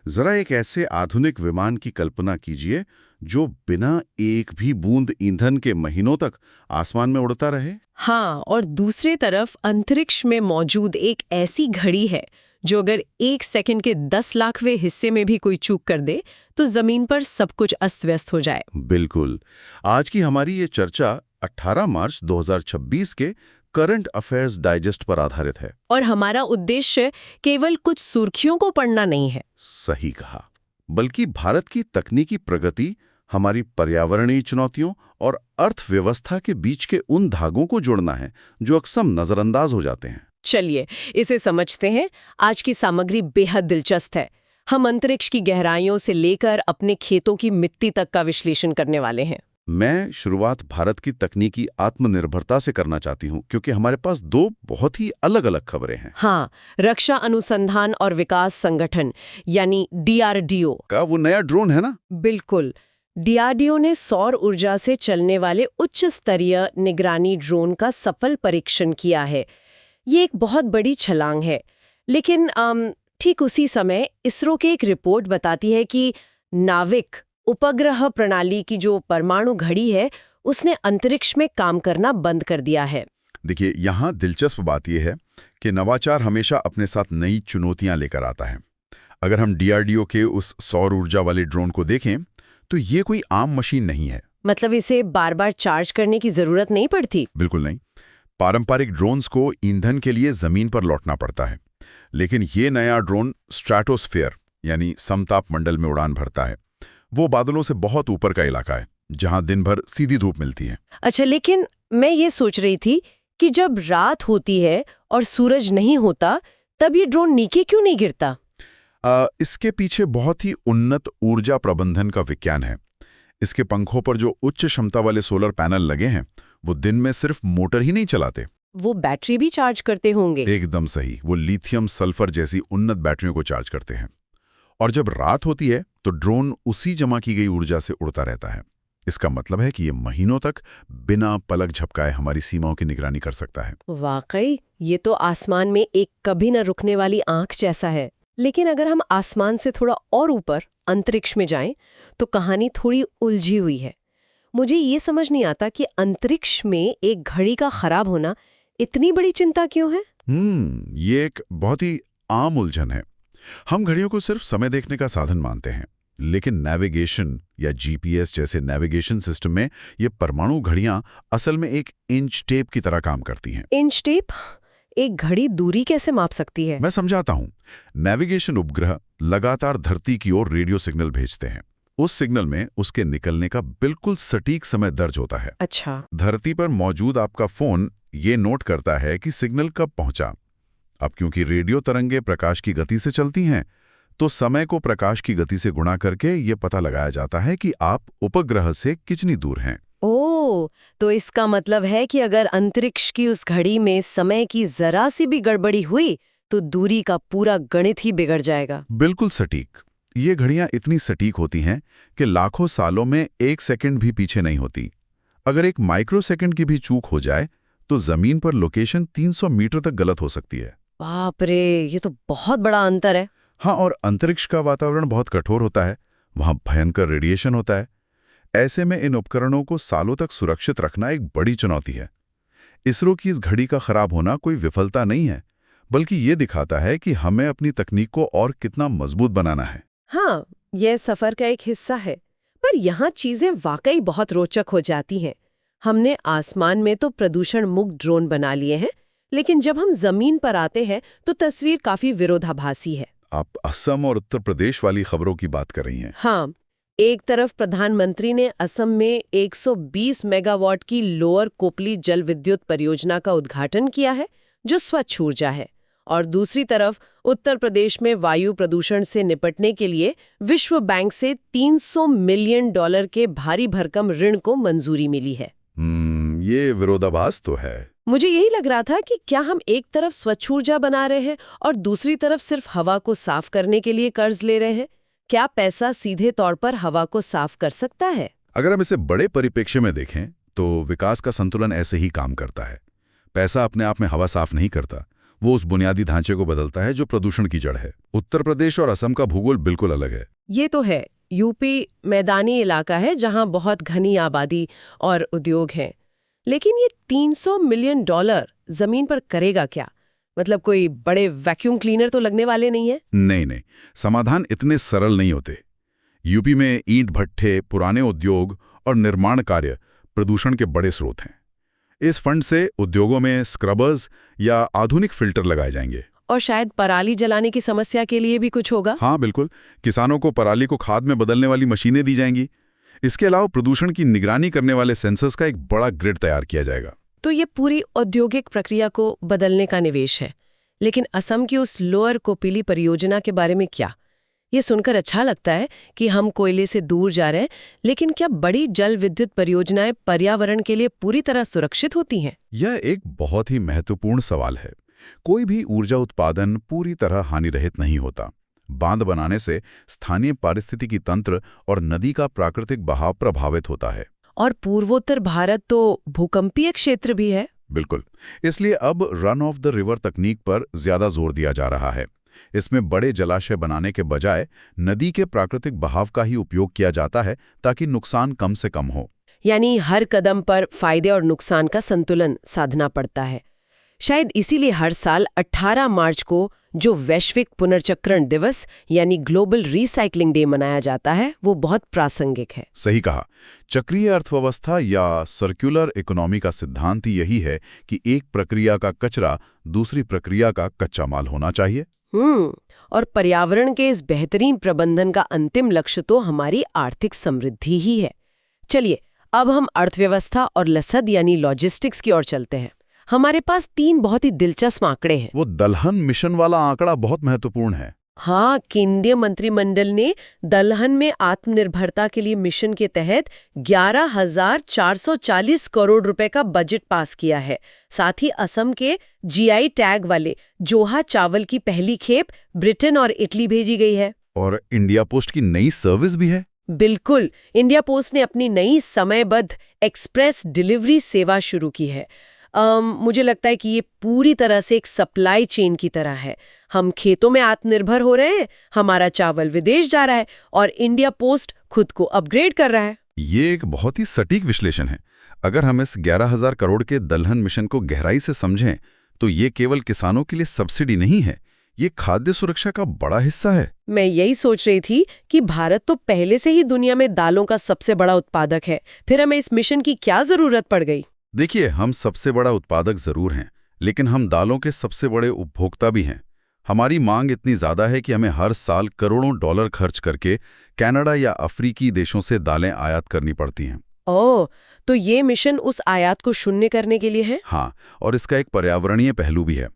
जरा एक ऐसे आधुनिक विमान की कल्पना कीजिए जो बिना एक भी बूंद ईंधन के महीनों तक आसमान में उड़ता रहे। हाँ, और दूसरी तरफ अंतरिक्ष में मौजूद एक ऐसी घड़ी है जो अगर 1 सेकंड के 10 लाखवें हिस्से में भी कोई चूक कर दे तो जमीन पर सब कुछ अस्त व्यस्त हो जाए। बिल्कुल। आज की हमारी ये चर्चा 18 मार्च 2026 के करंट अफेयर्स डाइजेस्ट पर आधारित है। और हमारा उद्देश्य केवल कुछ सुर्खियों को पढ़ना नहीं है। सही कहा। बल्कि भारत की तकनीकी प्रगति, हमारी पर्यावरणीय चुनौतियों और अर्थव्यवस्था के बीच के उन धागों को जोड़ना है जो अक्सर नजरअंदाज हो जाते हैं। चलिए इसे समझते हैं। आज की सामग्री बेहद दिलचस्प है। हम अंतरिक्ष की गहराइयों से लेकर अपने खेतों की मिट्टी तक का विश्लेषण करने वाले हैं। मैं शुरुआत भारत की तकनीकी आत्मनिर्भरता से करना चाहती हूँ, क्योंकि हमारे पास दो बहुत ही अलग-अलग खबरें हैं। हाँ, रक्षा अनुसंधान और विकास संगठन यानी DRDO का वो नया ड्रोन है ना? बिल्कुल। DRDO ने सौर ऊर्जा से चलने वाले उच्च स्तरीय निगरानी ड्रोन का सफल परीक्षण किया है। ये एक बहुत बड़ी छलांग है। लेकिन ठीक उसी समय इसरो की एक रिपोर्ट बताती है कि नाविक उपग्रह प्रणाली की जो परमाणु घड़ी है उसने अंतरिक्ष में काम करना बंद कर दिया है। देखिए, यहाँ दिलचस्प बात यह है कि नवाचार हमेशा अपने साथ नई चुनौतियां लेकर आता है। अगर हम DRDO के उस सौर ऊर्जा वाले ड्रोन को देखें तो ये कोई आम मशीन नहीं है। मतलब इसे बार बार चार्ज करने की जरूरत नहीं पड़ती? बिल्कुल नहीं। पारंपरिक ड्रोन्स को ईंधन के लिए जमीन पर लौटना पड़ता है, लेकिन ये नया ड्रोन स्ट्रैटोस्फीयर यानी समताप मंडल में उड़ान भरता है। वो बादलों से बहुत ऊपर का इलाका है जहां दिन भर सीधी धूप मिलती है। अच्छा, लेकिन मैं ये सोच रही थी कि जब रात होती है और सूरज नहीं होता तब ये ड्रोन नीचे क्यों नहीं गिरता? इसके पीछे बहुत ही उन्नत ऊर्जा प्रबंधन का विज्ञान है। इसके पंखों पर जो उच्च क्षमता वाले सोलर पैनल लगे हैं वो दिन में सिर्फ मोटर ही नहीं चलाते, वो बैटरी भी चार्ज करते होंगे। एकदम सही। वो लिथियम सल्फर जैसी उन्नत बैटरियों को चार्ज करते हैं और जब रात होती है तो ड्रोन उसी जमा की गई ऊर्जा से उड़ता रहता है। इसका मतलब है कि ये महीनों तक बिना पलक झपकाए हमारी सीमाओं की निगरानी कर सकता है। वाकई ये तो आसमान में एक कभी न रुकने वाली आंख जैसा है। लेकिन अगर हम आसमान से थोड़ा और ऊपर अंतरिक्ष में जाएं तो कहानी थोड़ी उलझी हुई है। मुझे ये समझ नहीं आता कि अंतरिक्ष में एक घड़ी का खराब होना इतनी बड़ी चिंता क्यों है? ये एक बहुत ही आम उलझन है। हम घड़ियों को सिर्फ समय देखने का साधन मानते हैं, लेकिन नेविगेशन या GPS जैसे नेविगेशन सिस्टम में ये परमाणु घड़ियां असल में एक इंच टेप की तरह काम करती हैं। Inch tape? एक घड़ी दूरी कैसे माप सकती है? मैं समझाता हूं। नेविगेशन उपग्रह लगातार धरती की ओर रेडियो सिग्नल भेजते हैं। उस सिग्नल में उसके निकलने का बिल्कुल सटीक समय दर्ज होता है। अच्छा। धरती पर मौजूद आपका फोन ये नोट करता है कि सिग्नल कब पहुंचा। अब क्योंकि रेडियो तरंगे प्रकाश की गति से चलती हैं, तो समय को प्रकाश की गति से गुणा करके ये पता लगाया जाता है कि आप उपग्रह से कितनी दूर हैं। ओह, तो इसका मतलब है कि अगर अंतरिक्ष की उस घड़ी में समय की जरा सी भी गड़बड़ी हुई तो दूरी का पूरा गणित ही बिगड़ जाएगा। बिल्कुल सटीक। ये घड़ियां इतनी सटीक होती हैं कि लाखों सालों में 1 सेकंड भी पीछे नहीं होती। अगर 1 माइक्रोसेकंड की भी चूक हो जाए तो जमीन पर लोकेशन 300 मीटर तक गलत हो सकती है। बाप रे, ये तो बहुत बड़ा अंतर है। हाँ, और अंतरिक्ष का वातावरण बहुत कठोर होता है। वहां भयंकर रेडिएशन होता है। ऐसे में इन उपकरणों को सालों तक सुरक्षित रखना एक बड़ी चुनौती है। इसरो की इस घड़ी का खराब होना कोई विफलता नहीं है, बल्कि ये दिखाता है कि हमें अपनी तकनीक को और कितना मजबूत बनाना है। हाँ, यह सफर का एक हिस्सा है। पर यहाँ चीजें वाकई बहुत रोचक हो जाती हैं। हमने आसमान में तो प्रदूषण मुक्त ड्रोन बना लिए हैं, लेकिन जब हम जमीन पर आते हैं तो तस्वीर काफी विरोधाभासी है। आप असम और उत्तर प्रदेश वाली खबरों की बात कर रही हैं। हाँ, एक तरफ प्रधानमंत्री ने असम में 120 मेगावाट की लोअर कोपली जल विद्युत परियोजना का उद्घाटन किया है, जो स्वच्छ ऊर्जा है, और दूसरी तरफ उत्तर प्रदेश में वायु प्रदूषण से निपटने के लिए विश्व बैंक से $300 मिलियन के भारी भरकम ऋण को मंजूरी मिली है। ये विरोधाभास तो है। मुझे यही लग रहा था कि क्या हम एक तरफ स्वच्छ ऊर्जा बना रहे हैं और दूसरी तरफ सिर्फ हवा को साफ करने के लिए कर्ज ले रहे हैं? क्या पैसा सीधे तौर पर हवा को साफ कर सकता है? अगर हम इसे बड़े परिप्रेक्ष्य में देखें तो विकास का संतुलन ऐसे ही काम करता है। पैसा अपने आप में हवा साफ नहीं करता, वो उस बुनियादी ढांचे को बदलता है जो प्रदूषण की जड़ है। उत्तर प्रदेश और असम का भूगोल बिल्कुल अलग है। ये तो है। यूपी मैदानी इलाका है जहां बहुत घनी आबादी और उद्योग हैं। लेकिन ये $300 मिलियन जमीन पर करेगा क्या? मतलब कोई बड़े वैक्यूम क्लीनर तो लगने वाले नहीं है? नहीं नहीं, समाधान इतने सरल नहीं होते। यूपी में ईंट भट्ठे, पुराने उद्योग और निर्माण कार्य प्रदूषण के बड़े स्रोत हैं। इस फंड से उद्योगों में स्क्रबर्स या आधुनिक फिल्टर लगाए जाएंगे। और शायद पराली जलाने की समस्या के लिए भी कुछ होगा? हाँ बिल्कुल, किसानों को पराली को खाद में बदलने वाली मशीनें दी जाएंगी। इसके अलावा प्रदूषण की निगरानी करने वाले सेंसर्स का एक बड़ा ग्रिड तैयार किया जाएगा। तो ये पूरी औद्योगिक प्रक्रिया को बदलने का निवेश है। लेकिन असम की उस लोअर कोपिली परियोजना के बारे में क्या? ये सुनकर अच्छा लगता है कि हम कोयले से दूर जा रहे हैं, लेकिन क्या बड़ी जल विद्युत परियोजनाएं पर्यावरण के लिए पूरी तरह सुरक्षित होती हैं? यह एक बहुत ही महत्वपूर्ण सवाल है। कोई भी ऊर्जा उत्पादन पूरी तरह हानिरहित नहीं होता। बांध बनाने से स्थानीय पारिस्थितिकी तंत्र और नदी का प्राकृतिक बहाव प्रभावित होता है। और पूर्वोत्तर भारत तो भूकंपीय क्षेत्र भी है। बिल्कुल, इसलिए अब रन ऑफ द रिवर तकनीक पर ज्यादा जोर दिया जा रहा है। इसमें बड़े जलाशय बनाने के बजाय नदी के प्राकृतिक बहाव का ही उपयोग किया जाता है ताकि नुकसान कम से कम हो। यानी हर कदम पर फायदे और नुकसान का संतुलन साधना पड़ता है। शायद इसीलिए हर साल 18 मार्च को जो वैश्विक पुनर्चक्रण दिवस यानी ग्लोबल रिसाइकलिंग डे मनाया जाता है, वो बहुत प्रासंगिक है। सही कहा। चक्रीय अर्थव्यवस्था या सर्कुलर इकोनॉमी का सिद्धांत ही यही है कि एक प्रक्रिया का कचरा दूसरी प्रक्रिया का कच्चा माल होना चाहिए। और पर्यावरण के इस बेहतरीन प्रबंधन का अंतिम लक्ष्य तो हमारी आर्थिक समृद्धि ही है। चलिए, अब हम अर्थव्यवस्था और लसद यानी लॉजिस्टिक्स की ओर चलते हैं। हमारे पास 3 बहुत ही दिलचस्प आंकड़े हैं। वो दलहन मिशन वाला आंकड़ा बहुत महत्वपूर्ण है। हाँ, केंद्रीय मंत्रिमंडल ने दलहन में आत्मनिर्भरता के लिए मिशन के तहत 11,440 करोड़ रुपए का बजट पास किया है। साथ ही असम के जीआई टैग वाले जोहा चावल की पहली खेप ब्रिटेन और इटली भेजी गई है। और इंडिया पोस्ट की नई सर्विस भी है। बिल्कुल, इंडिया पोस्ट ने अपनी नई समयबद्ध एक्सप्रेस डिलीवरी सेवा शुरू की है। मुझे लगता है कि ये पूरी तरह से एक सप्लाई चेन की तरह है। हम खेतों में आत्मनिर्भर हो रहे हैं, हमारा चावल विदेश जा रहा है और इंडिया पोस्ट खुद को अपग्रेड कर रहा है। ये एक बहुत ही सटीक विश्लेषण है। अगर हम इस 11,000 करोड़ के दलहन मिशन को गहराई से समझें तो ये केवल किसानों के लिए सब्सिडी नहीं है, ये खाद्य सुरक्षा का बड़ा हिस्सा है। मैं यही सोच रही थी कि भारत तो पहले से ही दुनिया में दालों का सबसे बड़ा उत्पादक है, फिर हमें इस मिशन की क्या जरूरत पड़ गई? देखिए, हम सबसे बड़ा उत्पादक जरूर हैं, लेकिन हम दालों के सबसे बड़े उपभोक्ता भी हैं। हमारी मांग इतनी ज्यादा है कि हमें हर साल करोड़ों डॉलर खर्च करके कनाडा या अफ्रीकी देशों से दालें आयात करनी पड़ती हैं। ओह, तो ये मिशन उस आयात को शून्य करने के लिए है? हाँ, और इसका एक पर्यावरणीय पहलू भी है।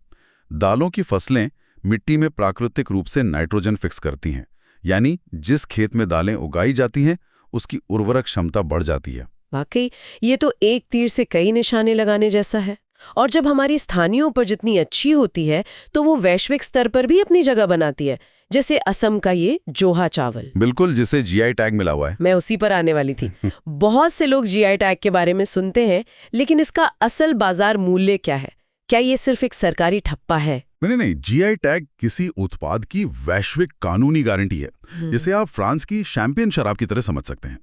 दालों की फसलें मिट्टी में प्राकृतिक रूप से नाइट्रोजन फिक्स करती हैं, यानी जिस खेत में दालें उगाई जाती हैं उसकी उर्वरक क्षमता बढ़ जाती है। वाकई, ये तो एक तीर से कई निशाने लगाने जैसा है। और जब हमारी स्थानीय उपज जितनी अच्छी होती है तो वो वैश्विक स्तर पर भी अपनी जगह बनाती है, जैसे असम का ये जोहा चावल। बिल्कुल, जिसे जीआई टैग मिला हुआ है। मैं उसी पर आने वाली थी। बहुत से लोग जीआई टैग के बारे में सुनते हैं, लेकिन इसका असल बाजार मूल्य क्या है? क्या ये सिर्फ एक सरकारी ठप्पा है? नहीं, जीआई टैग किसी उत्पाद की वैश्विक कानूनी गारंटी है। जिसे आप फ्रांस की शैंपेन शराब की तरह समझ सकते हैं।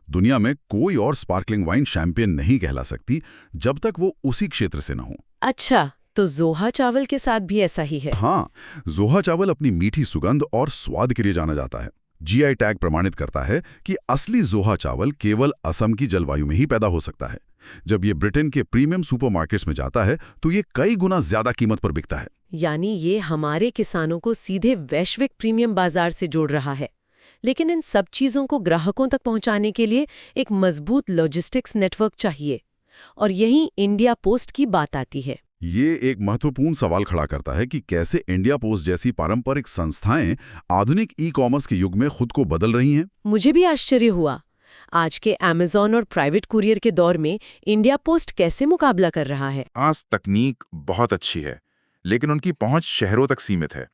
दुनिया में कोई और स्पार्कलिंग वाइन शैंपेन नहीं कहला सकती जब तक वो उसी क्षेत्र से न हो। अच्छा, तो जोहा चावल के साथ भी ऐसा ही है? हाँ, जोहा चावल अपनी मीठी सुगंध और स्वाद के लिए जाना जाता है। जीआई टैग प्रमाणित करता है कि असली जोहा चावल केवल असम की जलवायु में ही पैदा हो सकता है। जब ये ब्रिटेन के प्रीमियम सुपरमार्केट्स में जाता है तो ये कई गुना ज्यादा कीमत पर बिकता है। यानी ये हमारे किसानों को सीधे वैश्विक प्रीमियम बाजार से जोड़ रहा है। लेकिन इन सब चीजों को ग्राहकों तक पहुंचाने के लिए एक मजबूत लॉजिस्टिक्स नेटवर्क चाहिए, और यहीं इंडिया पोस्ट की बात आती है। ये एक महत्वपूर्ण सवाल खड़ा करता है कि कैसे इंडिया पोस्ट जैसी पारंपरिक संस्थाएं आधुनिक ई-कॉमर्स के युग में खुद को बदल रही हैं। मुझे भी आश्चर्य हुआ। आज के अमेज़न और प्राइवेट कुरियर के दौर में इंडिया पोस्ट कैसे मुकाबला कर रहा है? आज तकनीक बहुत अच्छी है, लेकिन उनकी पहुंच शहरों तक सीमित है।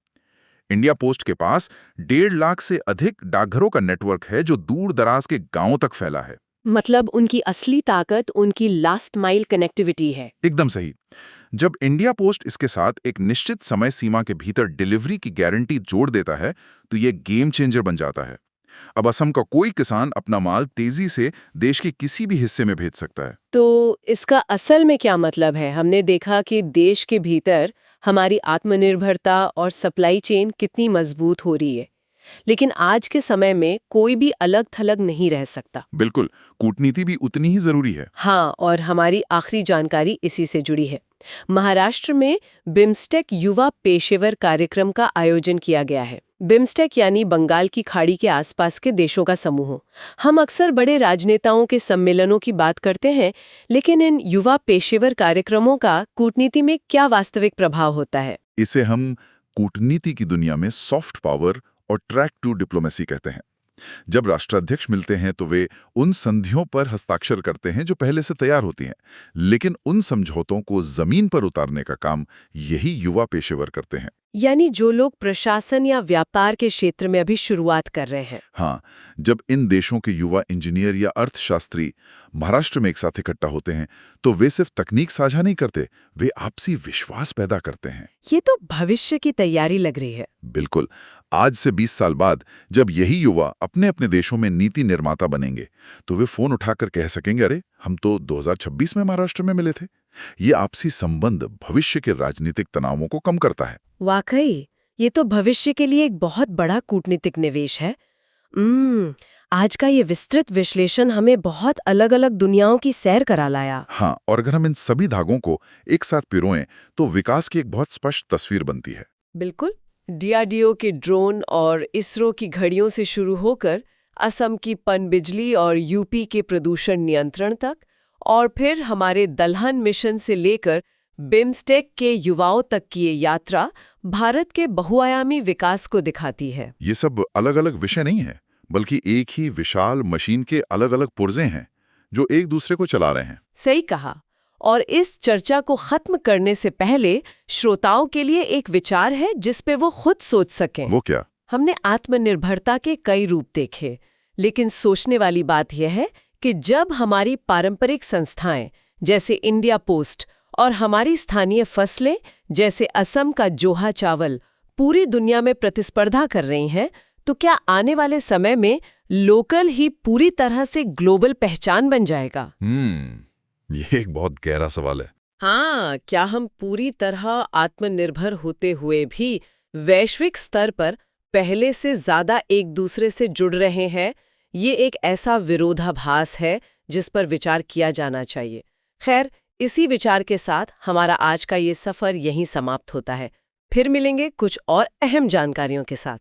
इंडिया पोस्ट के पास 1.5 लाख से अधिक डाकघरों का नेटवर्क है जो दूर दराज के गांवों तक फैला है। मतलब उनकी असली ताकत उनकी लास्ट माइल कनेक्टिविटी है। एकदम सही। जब इंडिया पोस्ट इसके साथ एक निश्चित समय सीमा के भीतर डिलीवरी की गारंटी जोड़ देता है तो ये गेम चेंजर बन जाता है। अब असम का कोई किसान अपना माल तेजी से देश के किसी भी हिस्से में भेज सकता है। तो इसका असल में क्या मतलब है? हमने देखा कि देश के भीतर हमारी आत्मनिर्भरता और सप्लाई चेन कितनी मजबूत हो रही है, लेकिन आज के समय में कोई भी अलग थलग नहीं रह सकता। बिल्कुल, कूटनीति भी उतनी ही जरूरी है। हाँ, और हमारी आखिरी जानकारी इसी से जुड़ी है। महाराष्ट्र में बिम्स्टेक युवा पेशेवर कार्यक्रम का आयोजन किया गया है। बिम्स्टेक यानी बंगाल की खाड़ी के आसपास के देशों का समूह। हम अक्सर बड़े राजनेताओं के सम्मेलनों की बात करते हैं, लेकिन इन युवा पेशेवर कार्यक्रमों का कूटनीति में क्या वास्तविक प्रभाव होता है? इसे हम कूटनीति की दुनिया में सॉफ्ट पावर और ट्रैक टू डिप्लोमेसी कहते हैं। जब राष्ट्राध्यक्ष मिलते हैं तो वे उन संधियों पर हस्ताक्षर करते हैं जो पहले से तैयार होती हैं, लेकिन उन समझौतों को जमीन पर उतारने का काम यही युवा पेशेवर करते हैं। यानी जो लोग प्रशासन या व्यापार के क्षेत्र में अभी शुरुआत कर रहे हैं। हाँ, जब इन देशों के युवा इंजीनियर या अर्थशास्त्री महाराष्ट्र में एक साथ इकट्ठा होते हैं तो वे सिर्फ तकनीक साझा नहीं करते, वे आपसी विश्वास पैदा करते हैं। ये तो भविष्य की तैयारी लग रही है। बिल्कुल। आज से 20 साल बाद जब यही युवा अपने अपने देशों में नीति निर्माता बनेंगे तो वे फोन उठाकर कह सकेंगे, अरे हम तो 2026 में महाराष्ट्र में मिले थे। ये आपसी संबंध भविष्य के राजनीतिक तनावों को कम करता है। वाकई, ये तो भविष्य के लिए एक बहुत बड़ा कूटनीतिक निवेश है। आज का ये विस्तृत विश्लेषण हमें बहुत अलग-अलग दुनियाओं की सैर करा लाया। हाँ, और अगर हम इन सभी धागों को एक साथ पिरोएं तो विकास की एक बहुत स्पष्ट तस्वीर बनती है। बिल्कुल। डीआरडीओ के ड्रोन और इसरो की घड़ियों से शुरू होकर असम की पनबिजली और यूपी के प्रदूषण नियंत्रण तक, और फिर हमारे दलहन मिशन से लेकर बिम्स्टेक के युवाओं तक की ये यात्रा भारत के बहुआयामी विकास को दिखाती है। ये सब अलग-अलग विषय नहीं है, बल्कि एक ही विशाल मशीन के अलग-अलग पुर्जे हैं जो एक दूसरे को चला रहे हैं। सही कहा। और इस चर्चा को खत्म करने से पहले श्रोताओं के लिए एक विचार है जिस पे वो खुद सोच सकें। वो क्या? हमने आत्मनिर्भरता के कई रूप देखे, लेकिन सोचने वाली बात यह है कि जब हमारी पारंपरिक संस्थाएं जैसे इंडिया पोस्ट और हमारी स्थानीय फसलें जैसे असम का जोहा चावल पूरी दुनिया में प्रतिस्पर्धा कर रही हैं, तो क्या आने वाले समय में लोकल ही पूरी तरह से ग्लोबल पहचान बन जाएगा? ये एक बहुत गहरा सवाल है। हाँ, क्या हम पूरी तरह आत्मनिर्भर होते हुए भी वैश्विक स्तर पर पहले से ज्यादा एक दूसरे से जुड़ रहे हैं? ये एक ऐसा विरोधाभास है जिस पर विचार किया जाना चाहिए। खैर, इसी विचार के साथ हमारा आज का ये सफर यहीं समाप्त होता है। फिर मिलेंगे कुछ और अहम जानकारियों के साथ।